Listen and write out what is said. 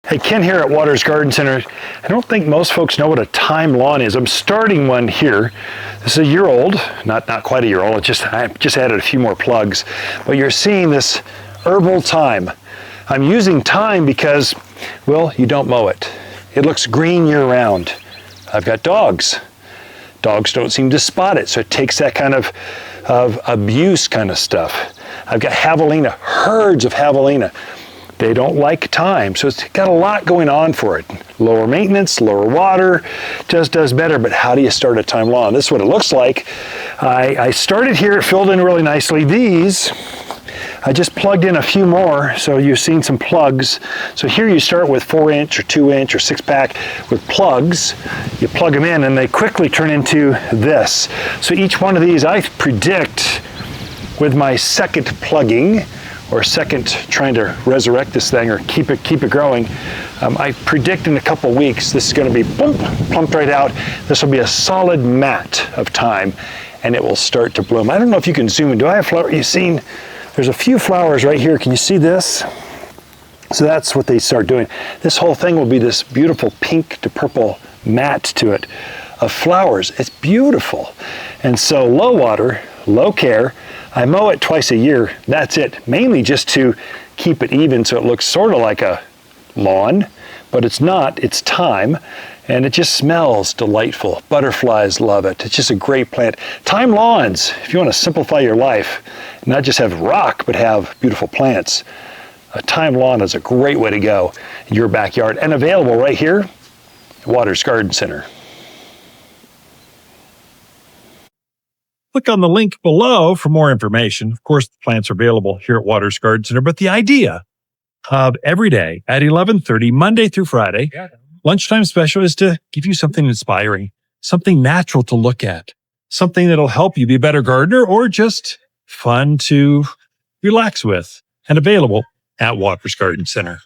Hey, Ken here at Waters Garden Center. I don't think most folks know what a thyme lawn is. I'm starting one here. This is a year old, not quite a year old. I just added a few more plugs. But you're seeing this herbal thyme. I'm using thyme because, well, you don't mow it. It looks green year round. I've got dogs. Dogs don't seem to spot it, so it takes that kind of abuse kind of stuff. I've got javelina, herds of javelina. They don't like thyme, so it's got a lot going on for it. Lower maintenance, lower water, just does better. But how do you start a thyme lawn? This is what it looks like. I started here, it filled in really nicely. These, I just plugged in a few more, so you've seen some plugs. So here you start with 4-inch or 2-inch or 6-pack with plugs. You plug them in and they quickly turn into this. So each one of these I predict with my second plugging, or second trying to resurrect this thing or keep it growing, I predict in a couple weeks this is going to be plumped right out. This will be a solid mat of thyme and it will start to bloom. I don't know if you can zoom in. Do I have flower? You've seen there's a few flowers right here. Can you see this? So that's what they start doing. This whole thing will be this beautiful pink to purple mat to it of flowers. It's beautiful. And so low water, low care. I mow it twice a year. That's it. Mainly just to keep it even so it looks sort of like a lawn, but it's not. It's thyme, and it just smells delightful. Butterflies love it. It's just a great plant. Thyme lawns, if you want to simplify your life, not just have rock, but have beautiful plants, a thyme lawn is a great way to go in your backyard, and available right here at Waters Garden Center. Click on the link below for more information. Of course, the plants are available here at Waters Garden Center, but the idea of every day at 11:30, Monday through Friday, lunchtime special is to give you something inspiring, something natural to look at, something that'll help you be a better gardener or just fun to relax with, and available at Waters Garden Center.